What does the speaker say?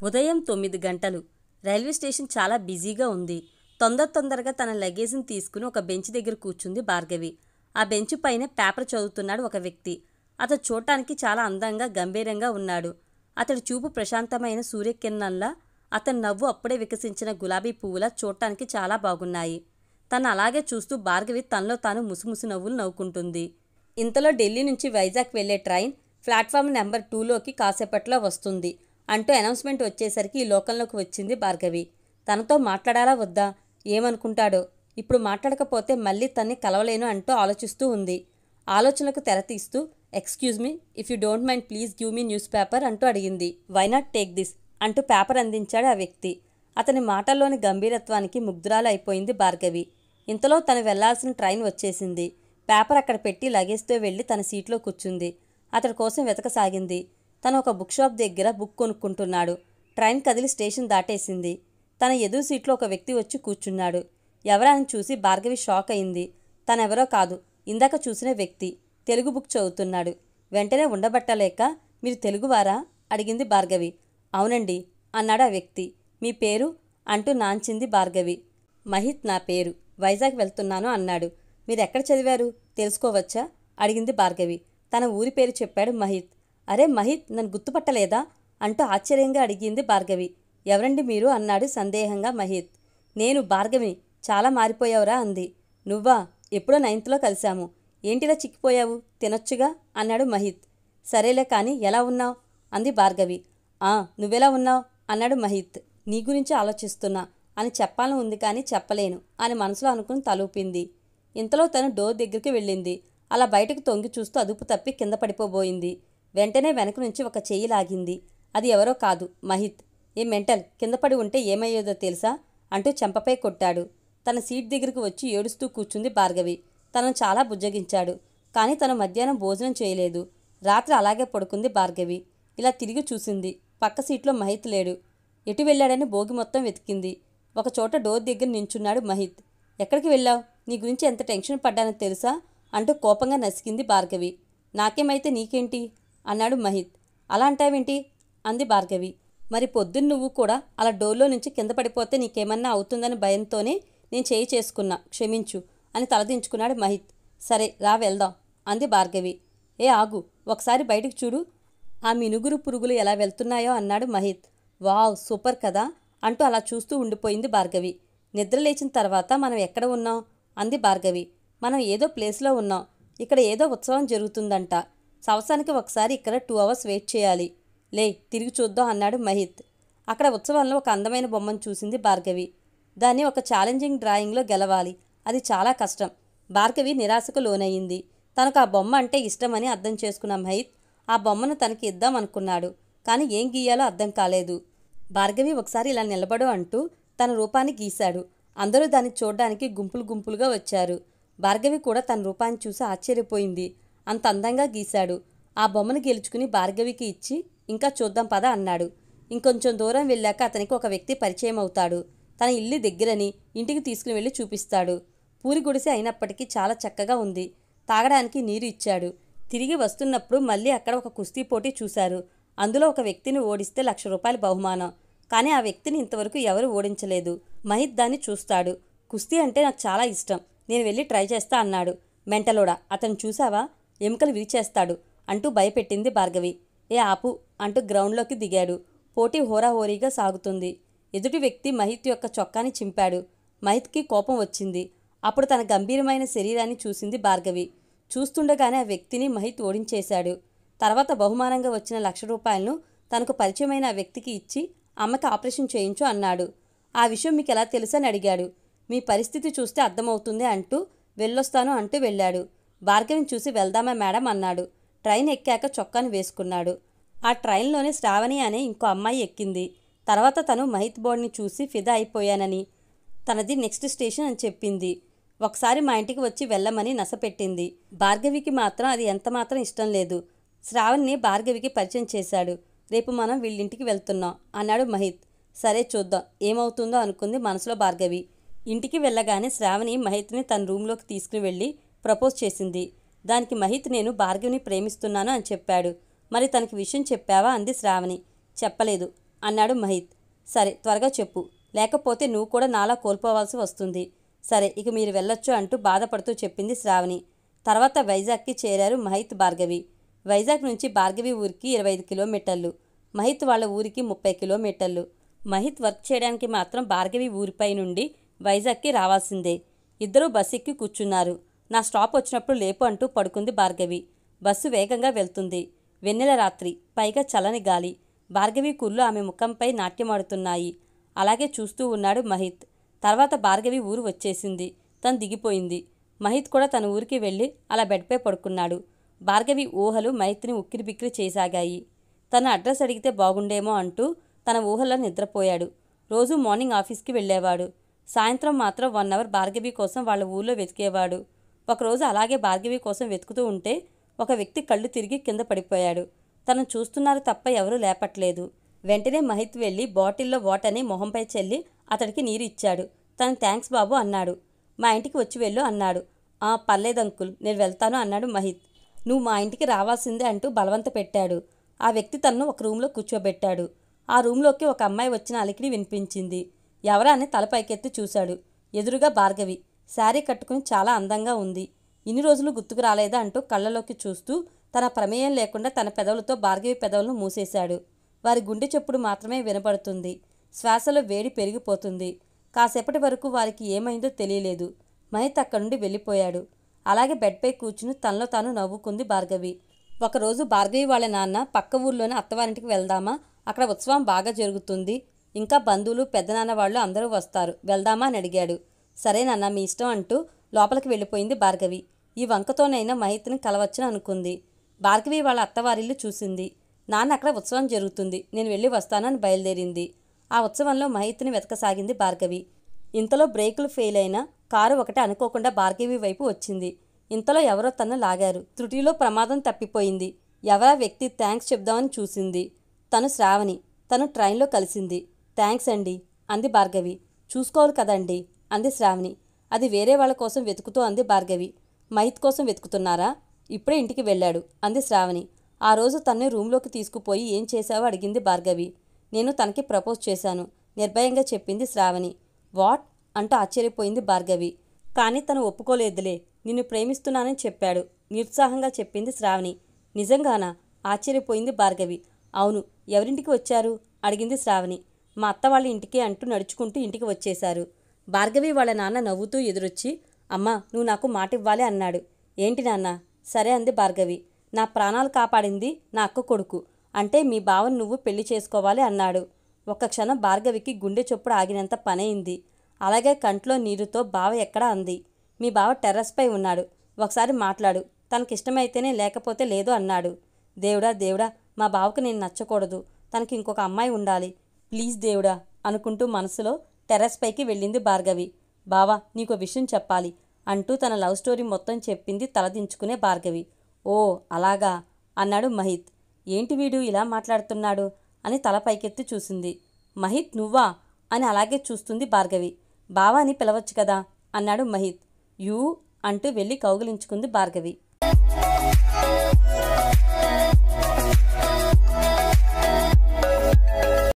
ఉదయం 9 గంటలు. Railway station చాలా బిజీగా ఉంది. తొందరగా తన లగేజ్ని తీసుకుని ఒక బెంచ్ దగ్గర కూర్చుంది భార్గవి. ఆ బెంచ్ పైన పేపర్ చదువుతున్నాడు ఒక వ్యక్తి. అతడు చూడటానికి చాలా అందంగా గంభీరంగా ఉన్నాడు. అతడి చూపు ప్రశాంతమైన సూర్యకిరణంలా, అతని నవ్వు అప్పుడే వికసించిన గులాబీ పువ్వులా చూడటానికి చాలా బాగున్నాయి. తను అలాగే చూస్తూ భార్గవి తనలో తాను ముసుముసు నవ్వులు నవ్వుకుంటుంది. ఇంతలో ఢిల్లీ నుంచి వైజాగ్ వెళ్లే ట్రైన్ ప్లాట్ఫామ్ నెంబర్ 2లోకి కాసేపట్లో వస్తుంది అంటూ అనౌన్స్మెంట్ వచ్చేసరికి ఈ లోకంలోకి వచ్చింది భార్గవి. తనతో మాట్లాడాలా వద్దా, ఏమనుకుంటాడో, ఇప్పుడు మాట్లాడకపోతే మళ్ళీ తన్ని కలవలేను అంటూ ఆలోచిస్తూ ఉంది. ఆలోచనలకు తెరతీస్తూ, excuse me, if you don't mind please give me news paper అంటూ అడిగింది. వై నాట్ టేక్ దిస్ అంటూ పేపర్ అందించాడు ఆ వ్యక్తి. అతని మాటల్లోని గంభీరత్వానికి ముగ్ధురాలు అయిపోయింది భార్గవి. ఇంతలో తను వెళ్లాల్సిన ట్రైన్ వచ్చేసింది. పేపర్ అక్కడ పెట్టి లగేజ్తో వెళ్లి తన సీట్లో కూర్చుంది. అతడి కోసం వెతకసాగింది. తను ఒక బుక్ షాప్ దగ్గర బుక్ కొనుక్కుంటున్నాడు. ట్రైన్ కదిలి స్టేషన్ దాటేసింది. తన ఎదురు సీట్లో ఒక వ్యక్తి వచ్చి కూర్చున్నాడు. ఎవరా అని చూసి భార్గవి షాక్ అయింది. తనెవరో కాదు, ఇందాక చూసిన వ్యక్తి. తెలుగు బుక్ చదువుతున్నాడు. వెంటనే ఉండబట్టలేక, మీరు తెలుగువారా అడిగింది భార్గవి. అవునండి అన్నాడు ఆ వ్యక్తి. మీ పేరు అంటూ నాంచింది భార్గవి. మహిత్ నా పేరు, వైజాగ్ వెళ్తున్నాను అన్నాడు. మీరెక్కడ చదివారు తెలుసుకోవచ్చా అడిగింది భార్గవి. తన ఊరి పేరు చెప్పాడు మహిత్. అరే మహిత్, నన్ను గుర్తుపట్టలేదా అంటూ ఆశ్చర్యంగా అడిగింది భార్గవి. ఎవరండి మీరు అన్నాడు సందేహంగా మహిత్. నేను భార్గవిని, చాలా మారిపోయావురా అంది. నువ్వా, ఎప్పుడో 9th కలిశాము. ఏంటిలా చిక్కిపోయావు, తినొచ్చుగా అన్నాడు మహిత్. సరేలే కానీ ఎలా ఉన్నావు అంది భార్గవి. నువ్వెలా ఉన్నావు అన్నాడు మహిత్. నీ గురించి ఆలోచిస్తున్నా అని చెప్పాలని ఉంది కానీ చెప్పలేను అని మనసులో అనుకుని తలూపింది. ఇంతలో తను డోర్ దగ్గరికి వెళ్ళింది. అలా బయటకు తొంగి చూస్తూ అదుపు తప్పి కింద పడిపోబోయింది. వెంటనే వెనక నుంచి ఒక చెయ్యి లాగింది. అది ఎవరో కాదు, మహిత్. ఏ మెంటల్, కింద పడి ఉంటే ఏమయ్యేదో తెలుసా అంటూ చెంపపై కొట్టాడు. తన సీట్ దగ్గరకు వచ్చి ఏడుస్తూ కూర్చుంది భార్గవి. తనను చాలా బుజ్జగించాడు. కానీ తను మధ్యాహ్నం భోజనం చేయలేదు. రాత్రి అలాగే పడుకుంది భార్గవి. ఇలా తిరిగి చూసింది. పక్క సీట్లో మహిత్ లేడు. ఎటు వెళ్ళాడని బోగి మొత్తం వెతికింది. ఒకచోట డోర్ దగ్గర నించున్నాడు మహిత్. ఎక్కడికి వెళ్ళావు, నీ గురించి ఎంత టెన్షన్ పడ్డానో తెలుసా అంటూ కోపంగా నసికింది భార్గవి. నాకేమైతే నీకేంటి అన్నాడు మహిత్. అలా అంటావేంటి అంది భార్గవి. మరి పొద్దున్న నువ్వు కూడా అలా డోర్లో నుంచి కింద పడిపోతే నీకేమన్నా అవుతుందని భయంతోనే నేను చేయి చేసుకున్నా, క్షమించు అని తలదించుకున్నాడు మహిత్. సరే రా వెళ్దాం అంది భార్గవి. ఏ ఆగు, ఒకసారి బయటికి చూడు, ఆ మినుగురు పురుగులు ఎలా వెళ్తున్నాయో అన్నాడు మహిత్. వావ్, సూపర్ కదా అంటూ అలా చూస్తూ ఉండిపోయింది భార్గవి. నిద్ర లేచిన తర్వాత మనం ఎక్కడ ఉన్నాం అంది భార్గవి. మనం ఏదో ప్లేస్లో ఉన్నాం. ఇక్కడ ఏదో ఉత్సవం జరుగుతుందంట. సంవత్సరానికి ఒకసారి ఇక్కడ 2 hours వెయిట్ చేయాలి. లే తిరిగి చూద్దాం అన్నాడు మహిత్. అక్కడ ఉత్సవంలో ఒక అందమైన బొమ్మను చూసింది భార్గవి. దాన్ని ఒక ఛాలెంజింగ్ డ్రాయింగ్లో గెలవాలి. అది చాలా కష్టం. భార్గవి నిరాశకు లోనయ్యింది. తనకు ఆ బొమ్మ అంటే ఇష్టమని అర్థం చేసుకున్న మహిత్ ఆ బొమ్మను తనకి ఇద్దాం అనుకున్నాడు. కానీ ఏం గీయాలో అర్థం కాలేదు. భార్గవి ఒకసారి ఇలా నిలబడు అంటూ తన రూపాన్ని గీశాడు. అందరూ దాన్ని చూడడానికి గుంపులుగా వచ్చారు. భార్గవి కూడా తన రూపాన్ని చూసి ఆశ్చర్యపోయింది. అంత అందంగా గీశాడు. ఆ బొమ్మను గెలుచుకుని భార్గవికి ఇచ్చి, ఇంకా చూద్దాం పద అన్నాడు. ఇంకొంచెం దూరం వెళ్ళాక అతనికి ఒక వ్యక్తి పరిచయం అవుతాడు. తన ఇల్లు దగ్గరని ఇంటికి తీసుకుని వెళ్ళి చూపిస్తాడు. పూరి గుడిసె అయినప్పటికీ చాలా చక్కగా ఉంది. తాగడానికి నీరు ఇచ్చాడు. తిరిగి వస్తున్నప్పుడు మళ్ళీ అక్కడ ఒక కుస్తీ పోటీ చూశారు. అందులో ఒక వ్యక్తిని ఓడిస్తే ₹1,00,000 బహుమానం. కానీ ఆ వ్యక్తిని ఇంతవరకు ఎవరు ఓడించలేదు. మహిత్ దాన్ని చూస్తాడు. కుస్తీ అంటే నాకు చాలా ఇష్టం, నేను వెళ్ళి ట్రై చేస్తా అన్నాడు. మెంటలోడా, అతను చూసావా, ఎముకలు విరిచేస్తాడు అంటూ భయపెట్టింది భార్గవి. ఏ ఆపు అంటూ గ్రౌండ్లోకి దిగాడు. పోటీ హోరాహోరీగా సాగుతుంది. ఎదుటి వ్యక్తి మహిత్ యొక్క చొక్కాని చింపాడు. మహిత్కి కోపం వచ్చింది. అప్పుడు తన గంభీరమైన శరీరాన్ని చూసింది భార్గవి. చూస్తుండగానే ఆ వ్యక్తిని మహిత్ ఓడించేశాడు. తర్వాత బహుమానంగా వచ్చిన ₹1,00,000 తనకు పరిచయమైన ఆ వ్యక్తికి ఇచ్చి, అమ్మకి ఆపరేషన్ చేయించు అన్నాడు. ఆ విషయం మీకు ఎలా తెలుసని అడిగాడు. మీ పరిస్థితి చూస్తే అర్థమవుతుంది అంటూ వెళ్ళొస్తాను అంటూ వెళ్ళాడు. భార్గవిని చూసి వెళ్దామా మేడం అన్నాడు. ట్రైన్ ఎక్కాక చొక్కాను వేసుకున్నాడు. ఆ ట్రైన్లోనే శ్రావణి అనే ఇంకో అమ్మాయి ఎక్కింది. తర్వాత తను మహిత్ బోర్డ్ని చూసి ఫిదా అయిపోయానని, తనది నెక్స్ట్ స్టేషన్ అని చెప్పింది. ఒకసారి మా ఇంటికి వచ్చి వెళ్ళమని నసపెట్టింది. భార్గవికి మాత్రం అది ఎంతమాత్రం ఇష్టం లేదు. శ్రావణిని భార్గవికి పరిచయం చేశాడు. రేపు మనం వీళ్ళింటికి వెళ్తున్నాం అన్నాడు మహిత్. సరే చూద్దాం ఏమవుతుందో అనుకుంది మనసులో భార్గవి. ఇంటికి వెళ్ళగానే శ్రావణి మహిత్ని తన రూమ్లోకి తీసుకుని వెళ్ళి ప్రపోజ్ చేసింది. దానికి మహిత్ నేను భార్గవిని ప్రేమిస్తున్నాను అని చెప్పాడు. మరి తనకి విషయం చెప్పావా అంది శ్రావణి. చెప్పలేదు. అన్నాడు మహిత్. సరే త్వరగా చెప్పు, లేకపోతే నువ్వు కూడా నాలా కోల్పోవాల్సి వస్తుంది. సరే ఇక మీరు వెళ్ళొచ్చు అంటూ బాధపడుతూ చెప్పింది శ్రావణి. తర్వాత వైజాగ్కి చేరారు మహిత్, భార్గవి. వైజాగ్ నుంచి భార్గవి ఊరికి 25 కిలోమీటర్లు, మహిత్ వాళ్ళ ఊరికి 30 కిలోమీటర్లు. మహిత్ వర్క్ చేయడానికి మాత్రం భార్గవి ఊరిపై నుండి వైజాగ్కి రావాల్సిందే. ఇద్దరూ బస్సు ఎక్కి కూర్చున్నారు. నా స్టాప్ వచ్చినప్పుడు లేపు అంటూ పడుకుంది భార్గవి. బస్సు వేగంగా వెళ్తుంది. వెన్నెల రాత్రి, పైగా చల్లని గాలి. భార్గవి కుళ్ళు ఆమె ముఖంపై నాట్యమాడుతున్నాయి. అలాగే చూస్తూ ఉన్నాడు మహిత్. తర్వాత భార్గవి ఊరు వచ్చేసింది. తను దిగిపోయింది. మహిత్ కూడా తన ఊరికి వెళ్ళి అలా బెడ్పై పడుకున్నాడు. భార్గవి ఊహలు మహిత్ని ఉక్కిరిబిక్కిరి చేసాగాయి. తన అడ్రస్ అడిగితే బాగుండేమో అంటూ తన ఊహల్లో నిద్రపోయాడు. రోజు మార్నింగ్ ఆఫీస్కి వెళ్ళేవాడు. సాయంత్రం మాత్రం 1 అవర్ భార్గవి కోసం వాళ్ళ ఊళ్ళో వెతికేవాడు. ఒకరోజు అలాగే భార్గవి కోసం వెతుకుతూ ఉంటే ఒక వ్యక్తి కళ్ళు తిరిగి కింద పడిపోయాడు. తను చూస్తున్నారు తప్ప ఎవరూ లేపట్లేదు. వెంటనే మహిత్ వెళ్ళి బాటిల్లో వాటర్ని మొహంపై చల్లి అతడికి నీరు ఇచ్చాడు. తను థ్యాంక్స్ బాబు అన్నాడు. మా ఇంటికి వచ్చి వెళ్ళు అన్నాడు. పర్లేదంకుల్, నేను వెళ్తాను అన్నాడు మహిత్. నువ్వు మా ఇంటికి రావాల్సిందే అంటూ బలవంత పెట్టాడు. ఆ వ్యక్తి తనను ఒక రూమ్లో కూర్చోబెట్టాడు. ఆ రూమ్లోకి ఒక అమ్మాయి వచ్చిన అలికిడి వినిపించింది. ఎవరా అని తల పైకెత్తి చూశాడు. ఎదురుగా భార్గవి. శారీ కట్టుకుని చాలా అందంగా ఉంది. ఇన్ని రోజులు గుర్తుకు రాలేదా అంటూ కళ్ళలోకి చూస్తూ తన ప్రమేయం లేకుండా తన పెదవులతో భార్గవి పెదవులను మూసేశాడు. వారి గుండె చప్పుడు మాత్రమే వినపడుతుంది. శ్వాసలో వేడి పెరిగిపోతుంది. కాసేపటి వరకు వారికి ఏమైందో తెలియలేదు. మహిత్ అక్కడి నుండి వెళ్ళిపోయాడు. అలాగే బెడ్పై కూర్చుని తనలో తాను నవ్వుకుంది భార్గవి. ఒకరోజు భార్గవి వాళ్ళ నాన్న పక్క ఊర్లోనే అత్తవారింటికి వెళ్దామా, అక్కడ ఉత్సవం బాగా జరుగుతుంది, ఇంకా బంధువులు పెద్దనాన్న వాళ్ళు అందరూ వస్తారు, వెళ్దామా అని అడిగాడు. సరేనన్న మీ ఇష్టం అంటూ లోపలికి వెళ్ళిపోయింది భార్గవి. ఈ వంకతోనైనా మహిత్ని కలవచ్చని అనుకుంది. భార్గవి వాళ్ళ అత్తవారిల్లు చూసింది. నాన్న అక్కడ ఉత్సవం జరుగుతుంది, నేను వెళ్ళి వస్తానని బయలుదేరింది. ఆ ఉత్సవంలో మహిత్ని వెతకసాగింది భార్గవి. ఇంతలో బ్రేకులు ఫెయిల్ అయిన కారు ఒకటి అనుకోకుండా భార్గవి వైపు వచ్చింది. ఇంతలో ఎవరో తన్ను లాగారు. త్రుటిలో ప్రమాదం తప్పిపోయింది. ఎవరా వ్యక్తి థ్యాంక్స్ చెప్దామని చూసింది. తను శ్రావణి. తను ట్రైన్లో కలిసింది. థ్యాంక్స్ అండి అంది భార్గవి. చూసుకోవాలి కదండి అంది శ్రావణి. అది వేరే వాళ్ళ కోసం వెతుకుతూ అంది భార్గవి. మహిత్ కోసం వెతుకుతున్నారా? ఇప్పుడే ఇంటికి వెళ్ళాడు అంది శ్రావణి. ఆ రోజు తన్ను రూమ్లోకి తీసుకుపోయి ఏం చేశావో అడిగింది భార్గవి. నేను తనకి ప్రపోజ్ చేశాను నిర్భయంగా చెప్పింది శ్రావణి. వాట్ అంటూ ఆశ్చర్యపోయింది భార్గవి. కానీ తను ఒప్పుకోలేదులే, నిన్ను ప్రేమిస్తున్నానని చెప్పాడు నిరుత్సాహంగా చెప్పింది శ్రావణి. నిజంగానా? ఆశ్చర్యపోయింది భార్గవి. అవును. ఎవరింటికి వచ్చారు అడిగింది శ్రావణి. మా అత్త వాళ్ళ ఇంటికి అంటూ నడుచుకుంటూ ఇంటికి వచ్చేశారు. భార్గవి వాళ్ళ నాన్న నవ్వుతూ ఎదురొచ్చి అమ్మా నువ్వు నాకు మాట ఇవ్వాలి అన్నాడు. ఏంటి నాన్న? సరే అంది భార్గవి. నా ప్రాణాలు కాపాడింది నా అక్క కొడుకు, అంటే మీ బావను నువ్వు పెళ్లి చేసుకోవాలి అన్నాడు. ఒక్క క్షణం భార్గవికి గుండె చొప్పుడు ఆగినంత పనైంది. అలాగే కంట్లో నీరుతో బావ ఎక్కడా అంది. మీ బావ టెర్రస్పై ఉన్నాడు, ఒకసారి మాట్లాడు, తనకిష్టమైతేనే లేకపోతే లేదు అన్నాడు. దేవుడా దేవుడా, మా బావకు నేను నచ్చకూడదు, తనకి ఇంకొక అమ్మాయి ఉండాలి, ప్లీజ్ దేవుడా అనుకుంటూ మనసులో టెర్రస్ పైకి వెళ్ళింది భార్గవి. బావా నీకో విషయం చెప్పాలి అంటూ తన లవ్ స్టోరీ మొత్తం చెప్పింది తలదించుకునే భార్గవి. ఓ అలాగా అన్నాడు మహిత్. ఏంటి వీడు ఇలా మాట్లాడుతున్నాడు అని తల పైకెత్తి చూసింది. మహిత్ నువ్వా అని అలాగే చూస్తుంది భార్గవి. బావా అని పిలవచ్చు కదా అన్నాడు మహిత్. యూ అంటూ వెళ్ళి కౌగిలించుకుంది భార్గవి.